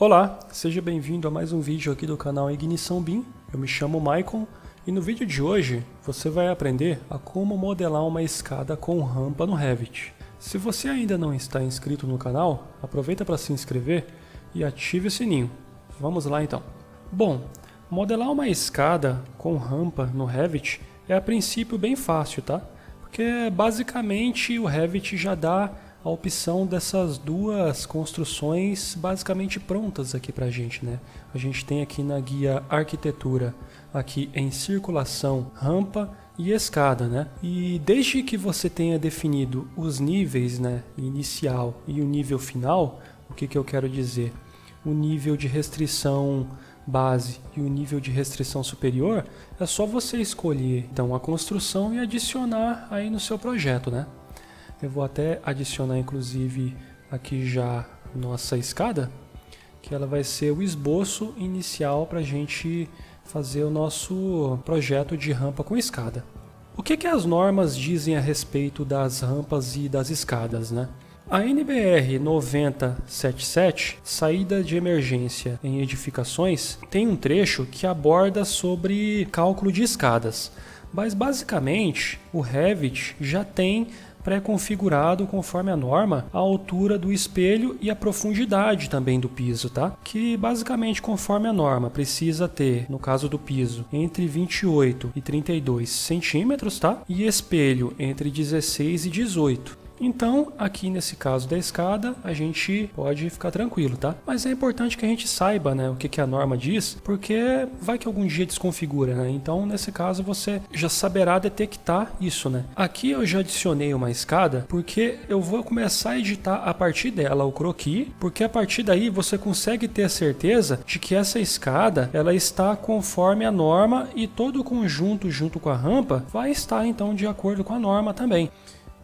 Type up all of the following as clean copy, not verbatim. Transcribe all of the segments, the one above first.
Olá, seja bem-vindo a mais um vídeo aqui do canal Ignição BIM. Eu me chamo Maicon e no vídeo de hoje você vai aprender a como modelar uma escada com rampa no Revit. Se você ainda não está inscrito no canal, aproveita para se inscrever e ative o sininho. Vamos lá então. Bom, modelar uma escada com rampa no Revit é a princípio bem fácil, tá? Porque basicamente o Revit já dá a opção dessas duas construções basicamente prontas aqui pra gente, né? A gente tem aqui na guia arquitetura, aqui em circulação, rampa e escada, né? E desde que você tenha definido os níveis, né, inicial e o nível final, o que eu quero dizer? O nível de restrição base e o nível de restrição superior, é só você escolher então a construção e adicionar aí no seu projeto, né? Eu vou até adicionar inclusive aqui já nossa escada, que ela vai ser o esboço inicial para a gente fazer o nosso projeto de rampa com escada. O que as normas dizem a respeito das rampas e das escadas, né? A NBR 9077, saída de emergência em edificações, tem um trecho que aborda sobre cálculo de escadas, mas basicamente o Revit já tem pré-configurado conforme a norma a altura do espelho e a profundidade também do piso, tá? Que basicamente conforme a norma precisa ter, no caso do piso, entre 28 e 32 centímetros, tá? E espelho entre 16 e 18. Então, aqui nesse caso da escada, a gente pode ficar tranquilo, tá? Mas é importante que a gente saiba, né, o que a norma diz, porque vai que algum dia desconfigura, né? Então, nesse caso, você já saberá detectar isso, né? Aqui eu já adicionei uma escada, porque eu vou começar a editar a partir dela o croquis, porque a partir daí você consegue ter a certeza de que essa escada, ela está conforme a norma e todo o conjunto junto com a rampa vai estar, então, de acordo com a norma também.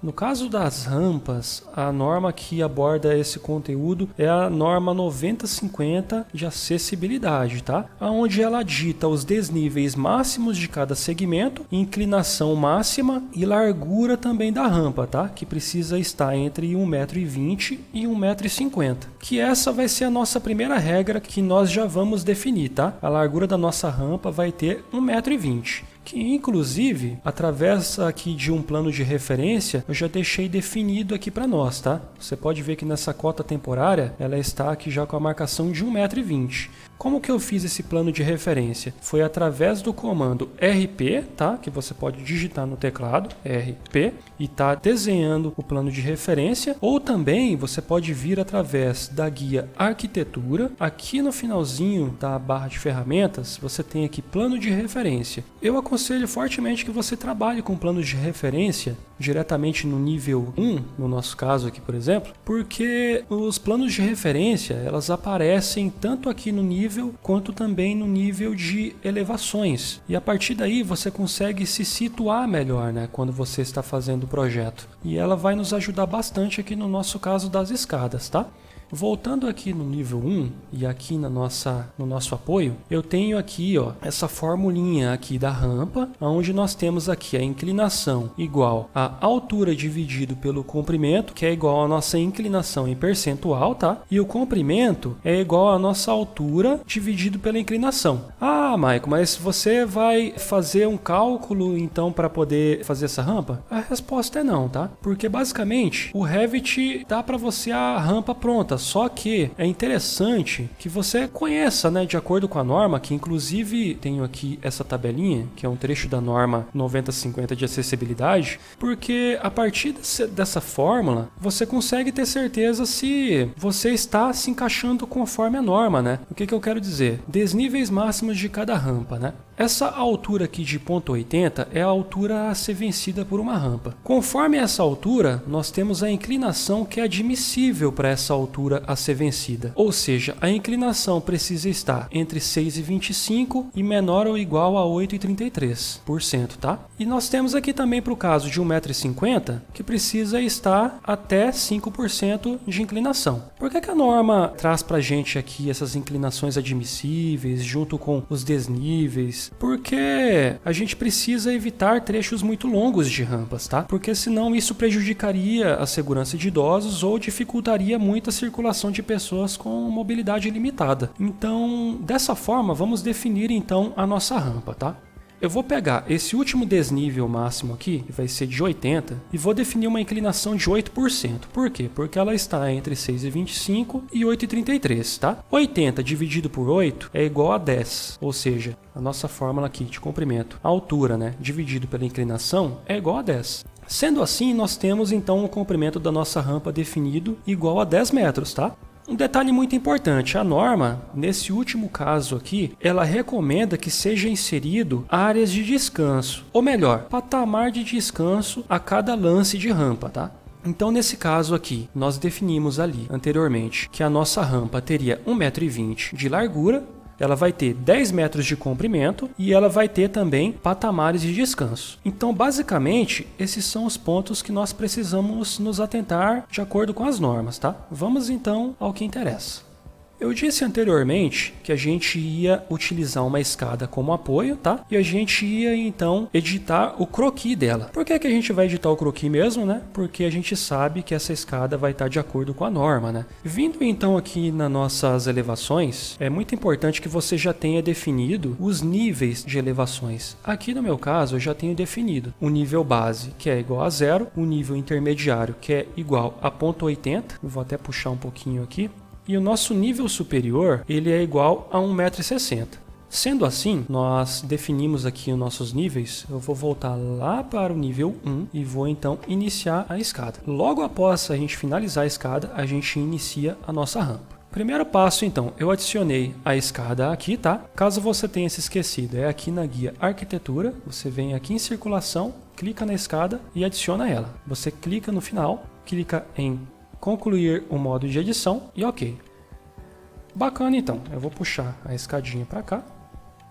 No caso das rampas, a norma que aborda esse conteúdo é a norma 9050 de acessibilidade, tá? Onde ela dita os desníveis máximos de cada segmento, inclinação máxima e largura também da rampa, tá? Que precisa estar entre 1,20 m e 1,50 m. Que essa vai ser a nossa primeira regra que nós já vamos definir, tá? A largura da nossa rampa vai ter 1,20 m. Que inclusive, através aqui de um plano de referência, eu já deixei definido aqui para nós, tá? Você pode ver que nessa cota temporária, ela está aqui já com a marcação de 1,20 m. Como que eu fiz esse plano de referência? Foi através do comando RP, tá? Que você pode digitar no teclado, RP, e tá desenhando o plano de referência, ou também você pode vir através da guia arquitetura. Aqui no finalzinho da barra de ferramentas, você tem aqui plano de referência. Eu aconselho fortemente que você trabalhe com planos de referência diretamente no nível 1, no nosso caso aqui, por exemplo, porque os planos de referência, elas aparecem tanto aqui no nível quanto também no nível de elevações. E a partir daí você consegue se situar melhor, né, quando você está fazendo o projeto. E ela vai nos ajudar bastante aqui no nosso caso das escadas, tá? Voltando aqui no nível 1 e aqui no nosso apoio, eu tenho aqui, ó, essa formulinha aqui da rampa, onde nós temos aqui a inclinação igual a altura dividido pelo comprimento, que é igual à nossa inclinação em percentual, tá? E o comprimento é igual à nossa altura dividido pela inclinação. Ah, Maicon, mas você vai fazer um cálculo então para poder fazer essa rampa? A resposta é não, tá? Porque basicamente o Revit dá para você a rampa pronta. Só que é interessante que você conheça, né, de acordo com a norma, que inclusive tenho aqui essa tabelinha, que é um trecho da norma 9050 de acessibilidade, porque a partir dessa fórmula, você consegue ter certeza se você está se encaixando conforme a norma, né? O que eu quero dizer? Desníveis máximos de cada rampa, né? Essa altura aqui de 0,80 é a altura a ser vencida por uma rampa. Conforme essa altura, nós temos a inclinação que é admissível para essa altura a ser vencida. Ou seja, a inclinação precisa estar entre 6,25 e menor ou igual a 8,33%, tá? E nós temos aqui também para o caso de 1,50 m que precisa estar até 5% de inclinação. Por que a norma traz para a gente aqui essas inclinações admissíveis junto com os desníveis níveis, porque a gente precisa evitar trechos muito longos de rampas, tá? Porque senão isso prejudicaria a segurança de idosos ou dificultaria muito a circulação de pessoas com mobilidade limitada. Então, dessa forma, vamos definir então a nossa rampa, tá? Eu vou pegar esse último desnível máximo aqui, que vai ser de 80, e vou definir uma inclinação de 8%. Por quê? Porque ela está entre 6,25 e 8,33, tá? 80 dividido por 8 é igual a 10, ou seja, a nossa fórmula aqui de comprimento, a altura, né, dividido pela inclinação é igual a 10. Sendo assim, nós temos então o comprimento da nossa rampa definido igual a 10 metros, tá? Um detalhe muito importante, a norma, nesse último caso aqui, ela recomenda que seja inserido áreas de descanso, ou melhor, patamar de descanso a cada lance de rampa, tá? Então, nesse caso aqui, nós definimos ali anteriormente que a nossa rampa teria 1,20 m de largura, ela vai ter 10 metros de comprimento e ela vai ter também patamares de descanso. Então, basicamente, esses são os pontos que nós precisamos nos atentar de acordo com as normas, tá? Vamos então ao que interessa. Eu disse anteriormente que a gente ia utilizar uma escada como apoio, tá? E a gente ia então editar o croquis dela. Por que a gente vai editar o croquis mesmo, né? Porque a gente sabe que essa escada vai estar de acordo com a norma, né? Vindo então aqui nas nossas elevações, é muito importante que você já tenha definido os níveis de elevações. Aqui no meu caso, eu já tenho definido o nível base, que é igual a 0, o nível intermediário, que é igual a 0,80. Eu vou até puxar um pouquinho aqui. E o nosso nível superior, ele é igual a 1,60 m. Sendo assim, nós definimos aqui os nossos níveis. Eu vou voltar lá para o nível 1 e vou então iniciar a escada. Logo após a gente finalizar a escada, a gente inicia a nossa rampa. Primeiro passo, então, eu adicionei a escada aqui, tá? Caso você tenha se esquecido, é aqui na guia Arquitetura. Você vem aqui em Circulação, clica na escada e adiciona ela. Você clica no final, clica em concluir o modo de edição e ok. Bacana, então, eu vou puxar a escadinha para cá.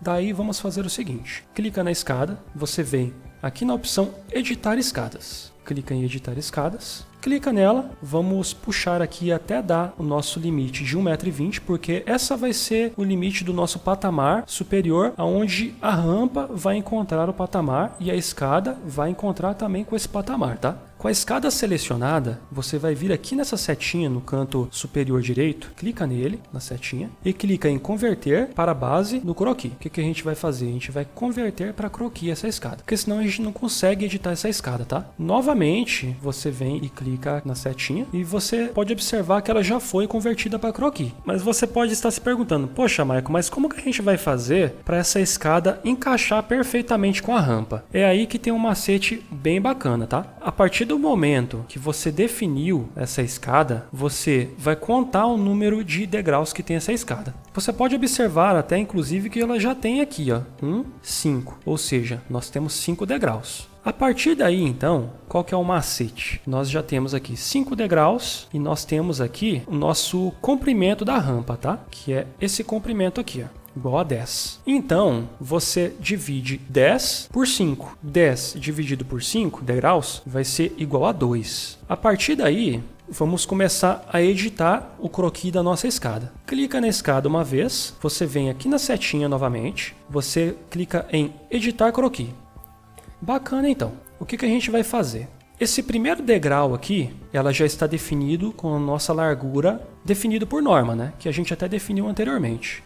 Daí vamos fazer o seguinte, clica na escada, você vem aqui na opção editar escadas. Clica em editar escadas, clica nela, vamos puxar aqui até dar o nosso limite de 1,20 m, porque essa vai ser o limite do nosso patamar superior, aonde a rampa vai encontrar o patamar e a escada vai encontrar também com esse patamar, tá? Com a escada selecionada, você vai vir aqui nessa setinha no canto superior direito, clica nele, na setinha, e clica em converter para base no croquis. O que a gente vai fazer? A gente vai converter para croquis essa escada, porque senão a gente não consegue editar essa escada, tá? Novamente, você vem e clica na setinha e você pode observar que ela já foi convertida para croquis. Mas você pode estar se perguntando, poxa, Michael, mas como que a gente vai fazer para essa escada encaixar perfeitamente com a rampa? É aí que tem um macete bem bacana, tá? A partir do momento que você definiu essa escada, você vai contar o número de degraus que tem essa escada. Você pode observar até inclusive que ela já tem aqui, ó, 5, ou seja, nós temos 5 degraus. A partir daí, então, qual que é o macete? Nós já temos aqui 5 degraus e nós temos aqui o nosso comprimento da rampa, tá? Que é esse comprimento aqui, ó, igual a 10. Então, você divide 10 por 5. 10 dividido por 5 degraus vai ser igual a 2. A partir daí, vamos começar a editar o croquis da nossa escada. Clica na escada uma vez, você vem aqui na setinha novamente, você clica em editar croquis. Bacana, então. O que a gente vai fazer? Esse primeiro degrau aqui, ela já está definido com a nossa largura, definido por norma, né? Que a gente até definiu anteriormente.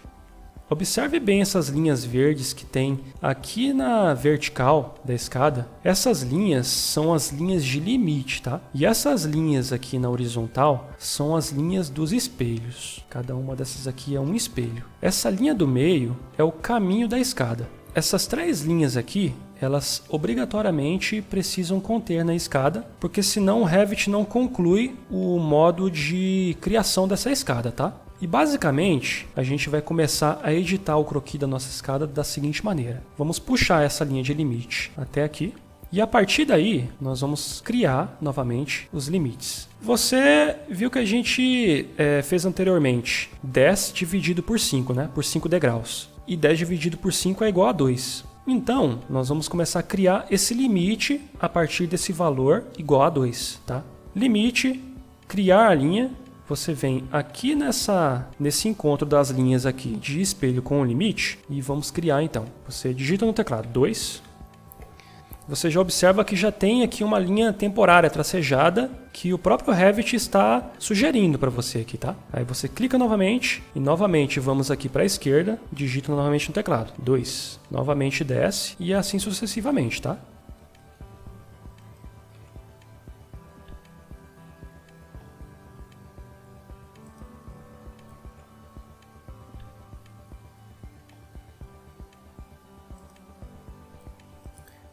Observe bem essas linhas verdes que tem aqui na vertical da escada. Essas linhas são as linhas de limite, tá? E essas linhas aqui na horizontal são as linhas dos espelhos. Cada uma dessas aqui é um espelho. Essa linha do meio é o caminho da escada. Essas 3 linhas aqui, elas obrigatoriamente precisam conter na escada, porque senão o Revit não conclui o modo de criação dessa escada, tá? E basicamente, a gente vai começar a editar o croquis da nossa escada da seguinte maneira. Vamos puxar essa linha de limite até aqui. E a partir daí, nós vamos criar novamente os limites. Você viu que a gente fez anteriormente 10 dividido por 5, né? Por 5 degraus. E 10 dividido por 5 é igual a 2. Então, nós vamos começar a criar esse limite a partir desse valor igual a 2, tá? Limite, criar a linha. você vem aqui nesse encontro das linhas aqui de espelho com o limite e vamos criar então. Você digita no teclado 2. Você já observa que já tem aqui uma linha temporária tracejada que o próprio Revit está sugerindo para você aqui, tá? Aí você clica novamente e novamente vamos aqui para a esquerda, digita novamente no teclado 2. Novamente desce e assim sucessivamente, tá?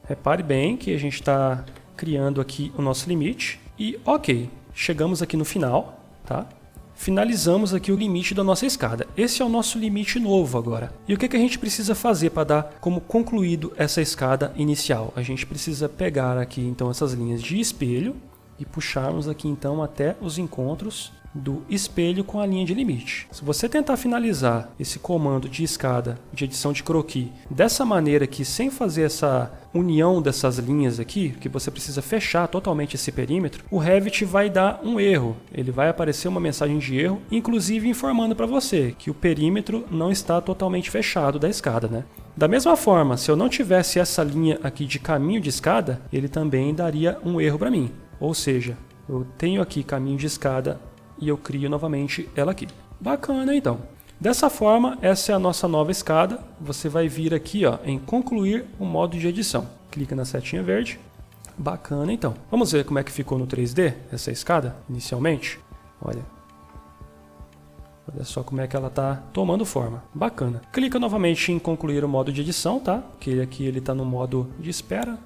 Repare bem que a gente está criando aqui o nosso limite e ok, chegamos aqui no final, tá? Finalizamos aqui o limite da nossa escada. Esse é o nosso limite novo agora. E o que a gente precisa fazer para dar como concluído essa escada inicial? A gente precisa pegar aqui então essas linhas de espelho e puxarmos aqui então até os encontros do espelho com a linha de limite. Se você tentar finalizar esse comando de escada de edição de croquis dessa maneira aqui, sem fazer essa união dessas linhas aqui, que você precisa fechar totalmente esse perímetro, o Revit vai dar um erro. Ele vai aparecer uma mensagem de erro, inclusive informando para você que o perímetro não está totalmente fechado da escada, né? Da mesma forma, se eu não tivesse essa linha aqui de caminho de escada, ele também daria um erro para mim. Ou seja, eu tenho aqui caminho de escada e eu crio novamente ela aqui. Bacana então. Dessa forma, essa é a nossa nova escada. Você vai vir aqui ó, em concluir o modo de edição. Clica na setinha verde. Bacana então. Vamos ver como é que ficou no 3D essa escada inicialmente. Olha só como é que ela está tomando forma. Bacana. Clica novamente em concluir o modo de edição, tá? Porque aqui ele está no modo de espera.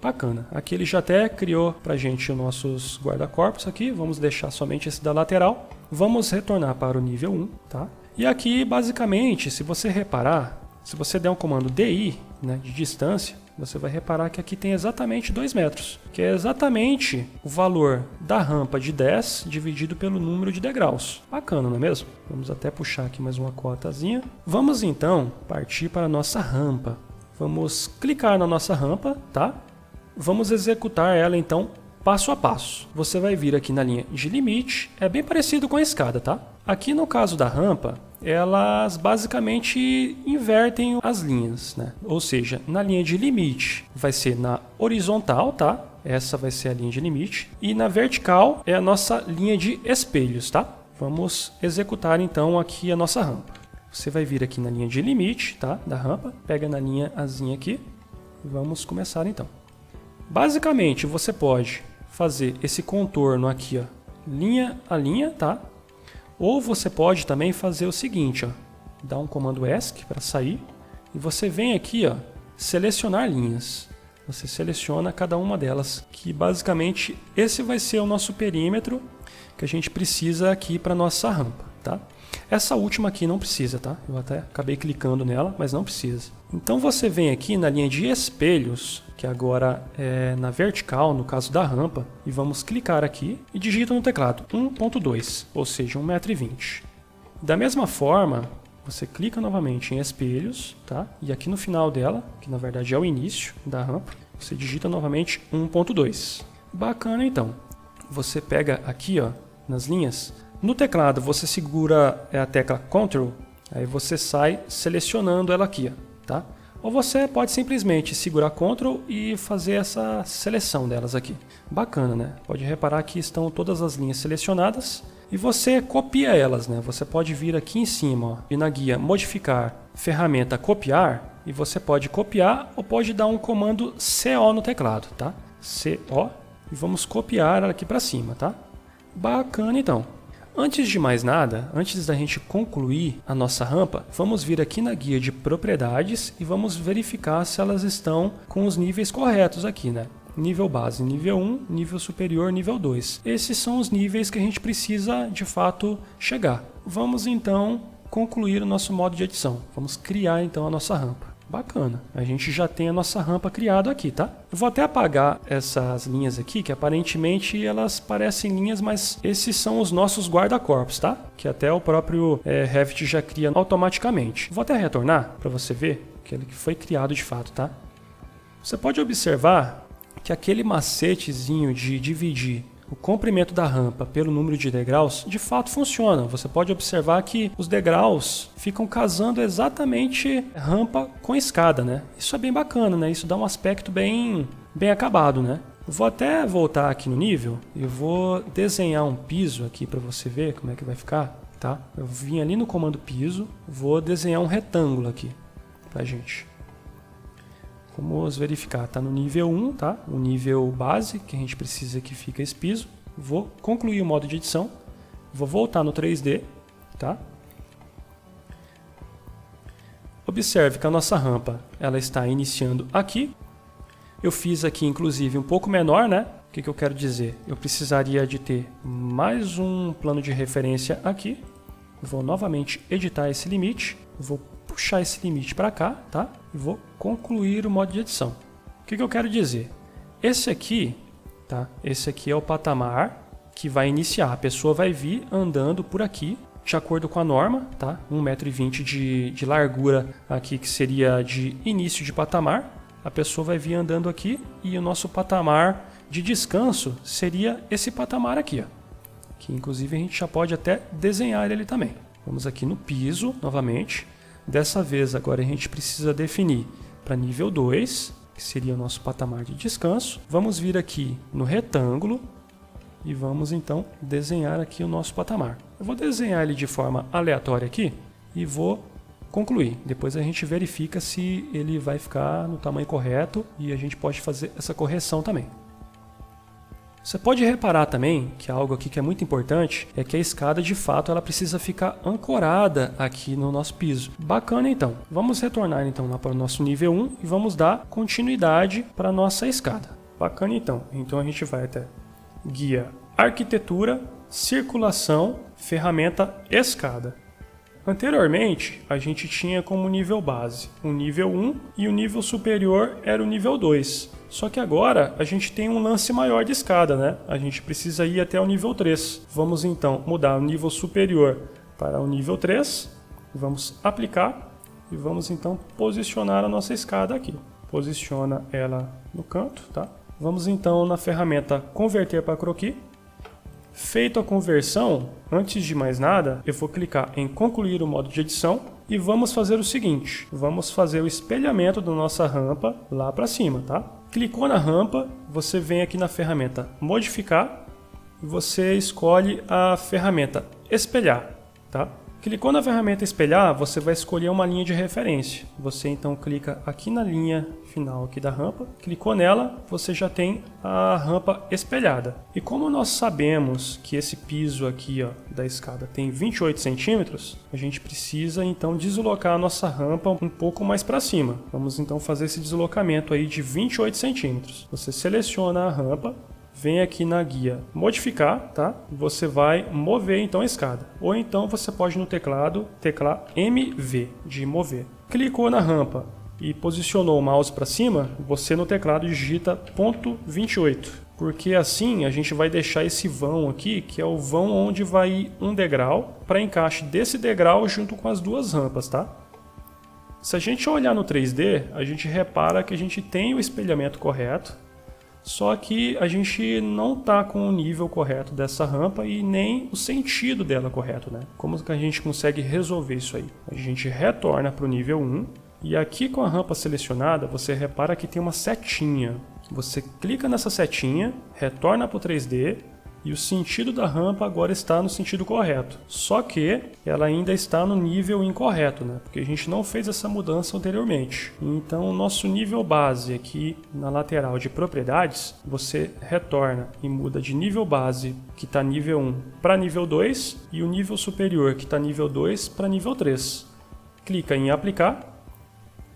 Bacana. Aqui ele já até criou pra gente os nossos guarda-corpos aqui. Vamos deixar somente esse da lateral. Vamos retornar para o nível 1, tá? E aqui, basicamente, se você reparar, se você der um comando DI, né, de distância, você vai reparar que aqui tem exatamente 2 metros, que é exatamente o valor da rampa de 10 dividido pelo número de degraus. Bacana, não é mesmo? Vamos até puxar aqui mais uma cotazinha. Vamos então partir para a nossa rampa. Vamos clicar na nossa rampa, tá? Vamos executar ela então passo a passo. Você vai vir aqui na linha de limite, é bem parecido com a escada, tá? Aqui no caso da rampa, elas basicamente invertem as linhas, né? Ou seja, na linha de limite vai ser na horizontal, tá? Essa vai ser a linha de limite. E na vertical é a nossa linha de espelhos, tá? Vamos executar então aqui a nossa rampa. Você vai vir aqui na linha de limite, tá? Da rampa, pega na linha azinha aqui e vamos começar então. Basicamente, você pode fazer esse contorno aqui, ó, linha a linha, tá? Ou você pode também fazer o seguinte, ó, dar um comando ESC para sair e você vem aqui, ó, selecionar linhas. Você seleciona cada uma delas, que basicamente esse vai ser o nosso perímetro que a gente precisa aqui para nossa rampa, tá? Essa última aqui não precisa, tá? Eu até acabei clicando nela, mas não precisa. Então você vem aqui na linha de espelhos, que agora é na vertical, no caso da rampa, e vamos clicar aqui e digita no teclado 1.2, ou seja, 1,20 m. Da mesma forma, você clica novamente em espelhos, tá? E aqui no final dela, que na verdade é o início da rampa, você digita novamente 1.2. Bacana então. Você pega aqui, ó, nas linhas. No teclado você segura a tecla Ctrl, aí você sai selecionando ela aqui, ó, tá? Ou você pode simplesmente segurar Ctrl e fazer essa seleção delas aqui. Bacana, né? Pode reparar que estão todas as linhas selecionadas e você copia elas, né? Você pode vir aqui em cima, ó, e na guia modificar ferramenta copiar e você pode copiar ou pode dar um comando CO no teclado, tá? CO e vamos copiar ela aqui para cima, tá? Bacana então. Antes de mais nada, antes da gente concluir a nossa rampa, vamos vir aqui na guia de propriedades e vamos verificar se elas estão com os níveis corretos aqui, né? Nível base, nível 1, nível superior, nível 2. Esses são os níveis que a gente precisa de fato chegar. Vamos então concluir o nosso modo de edição. Vamos criar então a nossa rampa. Bacana, a gente já tem a nossa rampa criada aqui, tá? Eu vou até apagar essas linhas aqui, que aparentemente elas parecem linhas, mas esses são os nossos guarda-corpos, tá? Que até o próprio Revit já cria automaticamente. Vou até retornar para você ver que ele foi criado de fato, tá? Você pode observar que aquele macetezinho de dividir o comprimento da rampa pelo número de degraus, de fato funciona. Você pode observar que os degraus ficam casando exatamente rampa com escada, né? Isso é bem bacana, né? Isso dá um aspecto bem acabado, né? Eu vou até voltar aqui no nível e vou desenhar um piso aqui para você ver como é que vai ficar, tá? Eu vim ali no comando piso, vou desenhar um retângulo aqui pra gente. Vamos verificar, tá no nível 1, tá? O nível base que a gente precisa que fica esse piso. Vou concluir o modo de edição, vou voltar no 3D, tá? Observe que a nossa rampa ela está iniciando aqui. Eu fiz aqui inclusive um pouco menor, né? O que eu quero dizer? Eu precisaria de ter mais um plano de referência aqui. Vou novamente editar esse limite, vou puxar esse limite para cá, tá? E vou concluir o modo de edição. O que eu quero dizer? Esse aqui, tá? Esse aqui é o patamar que vai iniciar. A pessoa vai vir andando por aqui, de acordo com a norma, tá? 1,20 m de largura aqui, que seria de início de patamar. A pessoa vai vir andando aqui e o nosso patamar de descanso seria esse patamar aqui, ó. Que inclusive a gente já pode até desenhar ele também. Vamos aqui no piso, novamente. Dessa vez agora a gente precisa definir para nível 2, que seria o nosso patamar de descanso. Vamos vir aqui no retângulo e vamos então desenhar aqui o nosso patamar. Eu vou desenhar ele de forma aleatória aqui e vou concluir. Depois a gente verifica se ele vai ficar no tamanho correto e a gente pode fazer essa correção também. Você pode reparar também que algo aqui que é muito importante é que a escada de fato ela precisa ficar ancorada aqui no nosso piso. Bacana então. Vamos retornar então lá para o nosso nível 1 e vamos dar continuidade para a nossa escada. Bacana então. Então a gente vai até guia arquitetura, circulação, ferramenta escada. Anteriormente, a gente tinha como nível base o nível 1 e o nível superior era o nível 2. Só que agora a gente tem um lance maior de escada, né? A gente precisa ir até o nível 3. Vamos então mudar o nível superior para o nível 3. Vamos aplicar e vamos então posicionar a nossa escada aqui. Posiciona ela no canto, tá? Vamos então na ferramenta converter para croquis. Feita a conversão, antes de mais nada, eu vou clicar em concluir o modo de edição e vamos fazer o seguinte, vamos fazer o espelhamento da nossa rampa lá para cima, tá? Clicou na rampa, você vem aqui na ferramenta modificar e você escolhe a ferramenta espelhar, tá? Clicou na ferramenta espelhar, você vai escolher uma linha de referência. Você então clica aqui na linha final aqui da rampa, clicou nela, você já tem a rampa espelhada. E como nós sabemos que esse piso aqui, ó, da escada tem 28 centímetros, a gente precisa então deslocar a nossa rampa um pouco mais para cima. Vamos então fazer esse deslocamento aí de 28 centímetros. Você seleciona a rampa, vem aqui na guia modificar, tá? Você vai mover então a escada. Ou então você pode no teclado teclar MV de mover. Clicou na rampa e posicionou o mouse para cima, você no teclado digita ponto 28. Porque assim a gente vai deixar esse vão aqui, que é o vão onde vai ir um degrau, para encaixe desse degrau junto com as duas rampas, tá? Se a gente olhar no 3D, a gente repara que a gente tem o espelhamento correto, só que a gente não está com o nível correto dessa rampa e nem o sentido dela correto, né? Como que a gente consegue resolver isso aí? A gente retorna para o nível 1 e aqui com a rampa selecionada você repara que tem uma setinha. Você clica nessa setinha, retorna para o 3D e o sentido da rampa agora está no sentido correto. Só que ela ainda está no nível incorreto, né? Porque a gente não fez essa mudança anteriormente. Então o nosso nível base aqui na lateral de propriedades, você retorna e muda de nível base, que está nível 1, para nível 2, e o nível superior, que está nível 2, para nível 3. Clica em aplicar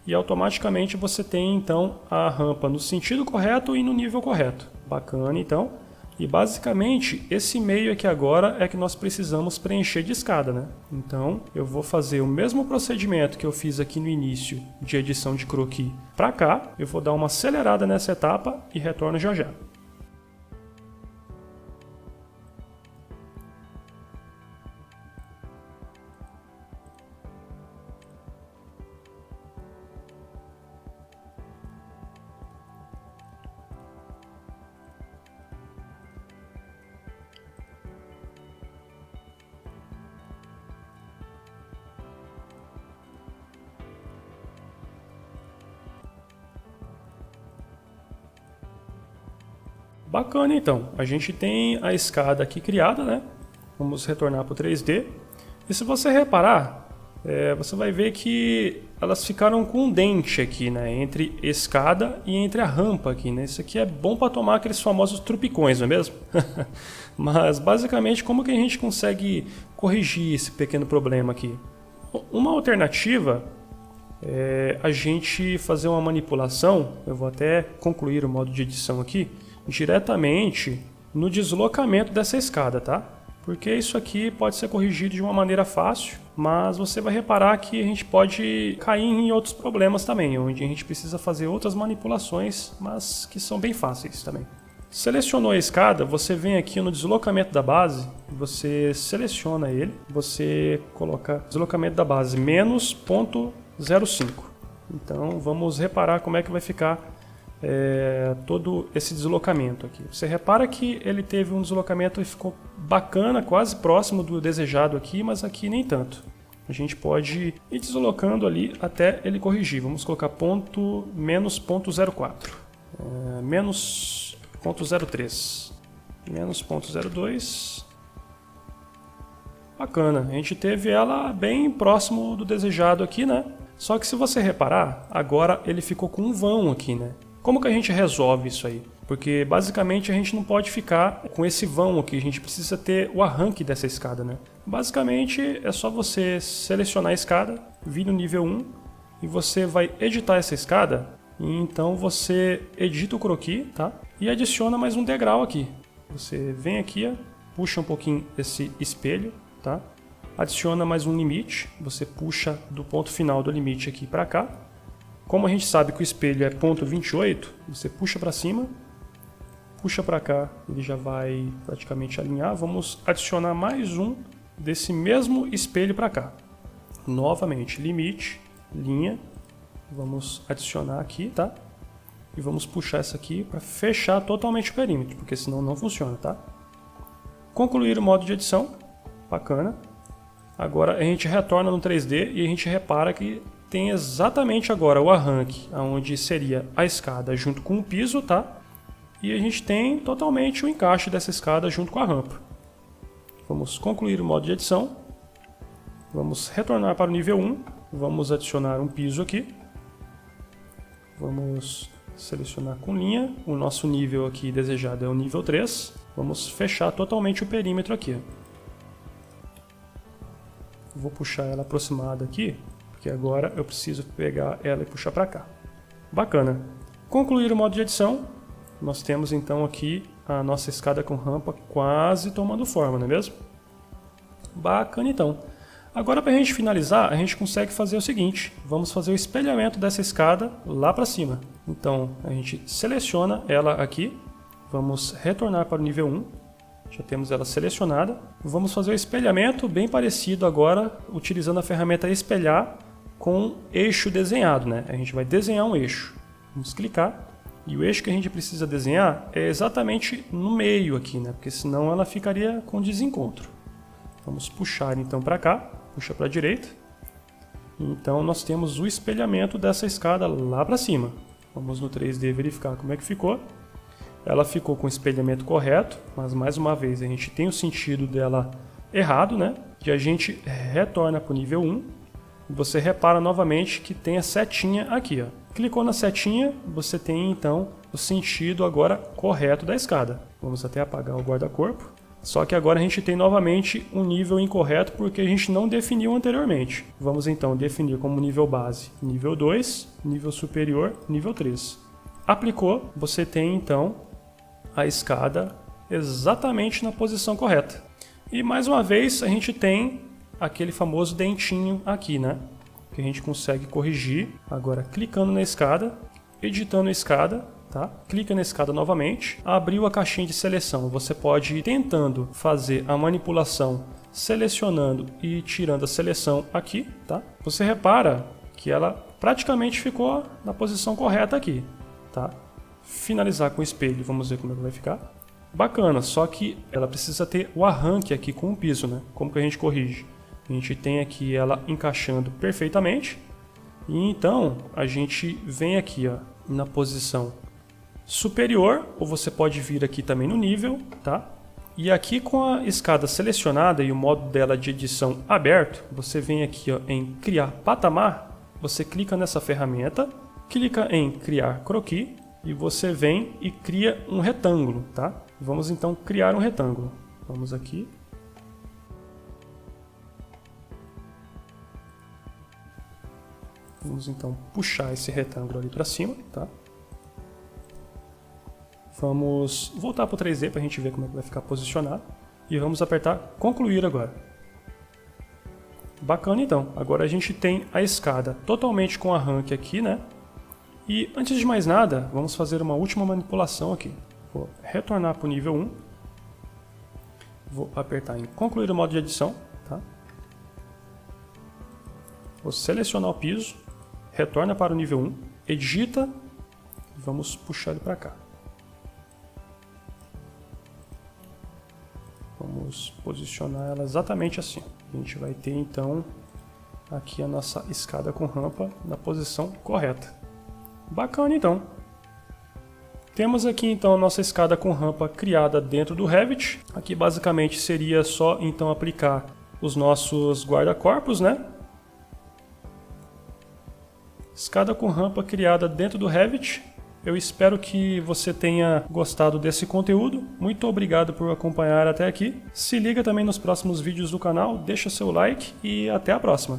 e automaticamente você tem então a rampa no sentido correto e no nível correto. Bacana então. E basicamente esse meio aqui agora é que nós precisamos preencher de escada, né? Então eu vou fazer o mesmo procedimento que eu fiz aqui no início de edição de croquis para cá. Eu vou dar uma acelerada nessa etapa e retorno já já. Bacana então, a gente tem a escada aqui criada, né? Vamos retornar para o 3D. E se você reparar, você vai ver que elas ficaram com um dente aqui, né? Entre escada e entre a rampa aqui, né? Isso aqui é bom para tomar aqueles famosos trupicões, não é mesmo? Mas basicamente, como que a gente consegue corrigir esse pequeno problema aqui? Uma alternativa é a gente fazer uma manipulação, eu vou até concluir o modo de edição aqui, diretamente no deslocamento dessa escada, tá? Porque isso aqui pode ser corrigido de uma maneira fácil, mas você vai reparar que a gente pode cair em outros problemas também, onde a gente precisa fazer outras manipulações, mas que são bem fáceis também. Selecionou a escada, você vem aqui no deslocamento da base, você seleciona ele, você coloca deslocamento da base menos 0,05. Então vamos reparar como é que vai ficar todo esse deslocamento aqui. Você repara que ele teve um deslocamento e ficou bacana, quase próximo do desejado aqui, mas aqui nem tanto. A gente pode ir deslocando ali até ele corrigir. Vamos colocar menos 0,04, menos 0,03, menos 0,02. Bacana, a gente teve ela bem próximo do desejado aqui, né? Só que se você reparar, agora ele ficou com um vão aqui, né? Como que a gente resolve isso aí? Porque basicamente a gente não pode ficar com esse vão aqui, a gente precisa ter o arranque dessa escada, né? Basicamente é só você selecionar a escada, vir no nível 1 e você vai editar essa escada. E então você edita o croquis, tá? E adiciona mais um degrau aqui. Você vem aqui, ó, puxa um pouquinho esse espelho, tá? Adiciona mais um limite, você puxa do ponto final do limite aqui para cá. Como a gente sabe que o espelho é ponto 28, você puxa para cima, puxa para cá, ele já vai praticamente alinhar. Vamos adicionar mais um desse mesmo espelho para cá. Novamente, limite, linha, vamos adicionar aqui, tá? E vamos puxar essa aqui para fechar totalmente o perímetro, porque senão não funciona, tá? Concluir o modo de edição, bacana. Agora a gente retorna no 3D e a gente repara que tem exatamente agora o arranque, onde seria a escada junto com o piso, tá? E a gente tem totalmente o encaixe dessa escada junto com a rampa. Vamos concluir o modo de edição. Vamos retornar para o nível 1. Vamos adicionar um piso aqui. Vamos selecionar com linha. O nosso nível aqui desejado é o nível 3. Vamos fechar totalmente o perímetro aqui. Vou puxar ela aproximada aqui, porque agora eu preciso pegar ela e puxar para cá. Bacana. Concluir o modo de edição. Nós temos então aqui a nossa escada com rampa quase tomando forma, não é mesmo? Bacana então. Agora para a gente finalizar, a gente consegue fazer o seguinte. Vamos fazer o espelhamento dessa escada lá para cima. Então a gente seleciona ela aqui. Vamos retornar para o nível 1. Já temos ela selecionada. Vamos fazer o espelhamento bem parecido agora, utilizando a ferramenta espelhar com eixo desenhado, né? A gente vai desenhar um eixo. Vamos clicar. E o eixo que a gente precisa desenhar é exatamente no meio aqui, né? Porque senão ela ficaria com desencontro. Vamos puxar então para cá, puxa para a direita. Então nós temos o espelhamento dessa escada lá para cima. Vamos no 3D verificar como é que ficou. Ela ficou com o espelhamento correto, mas mais uma vez a gente tem o sentido dela errado, né? E a gente retorna para o nível 1. E você repara novamente que tem a setinha aqui, ó. Clicou na setinha, você tem então o sentido agora correto da escada. Vamos até apagar o guarda-corpo. Só que agora a gente tem novamente um nível incorreto porque a gente não definiu anteriormente. Vamos então definir como nível base nível 2, nível superior nível 3. Aplicou, você tem então a escada exatamente na posição correta. E mais uma vez a gente tem aquele famoso dentinho aqui, né? Que a gente consegue corrigir agora clicando na escada, editando a escada, tá? Clica na escada novamente, abriu a caixinha de seleção. Você pode ir tentando fazer a manipulação selecionando e tirando a seleção aqui, tá? Você repara que ela praticamente ficou na posição correta aqui, tá? Finalizar com o espelho, vamos ver como é que vai ficar. Bacana, só que ela precisa ter o arranque aqui com o piso, né? Como que a gente corrige? A gente tem aqui ela encaixando perfeitamente. E então a gente vem aqui, ó, na posição superior, ou você pode vir aqui também no nível, tá? E aqui com a escada selecionada e o modo dela de edição aberto, você vem aqui ó, em criar patamar, você clica nessa ferramenta, clica em criar croquis e você vem e cria um retângulo, tá? Vamos então criar um retângulo. Vamos aqui. Vamos então puxar esse retângulo ali para cima, tá? Vamos voltar para o 3D para a gente ver como é que vai ficar posicionado. E vamos apertar concluir agora. Bacana então. Agora a gente tem a escada totalmente com arranque aqui, né? E antes de mais nada, vamos fazer uma última manipulação aqui. Vou retornar para o nível 1. Vou apertar em concluir o modo de edição, tá? Vou selecionar o piso, retorna para o nível 1, edita e vamos puxar ele para cá. Vamos posicionar ela exatamente assim. A gente vai ter então aqui a nossa escada com rampa na posição correta. Bacana então. Temos aqui então a nossa escada com rampa criada dentro do Revit. Aqui basicamente seria só então aplicar os nossos guarda-corpos, né? Escada com rampa criada dentro do Revit. Eu espero que você tenha gostado desse conteúdo. Muito obrigado por acompanhar até aqui. Se liga também nos próximos vídeos do canal, deixa seu like e até a próxima.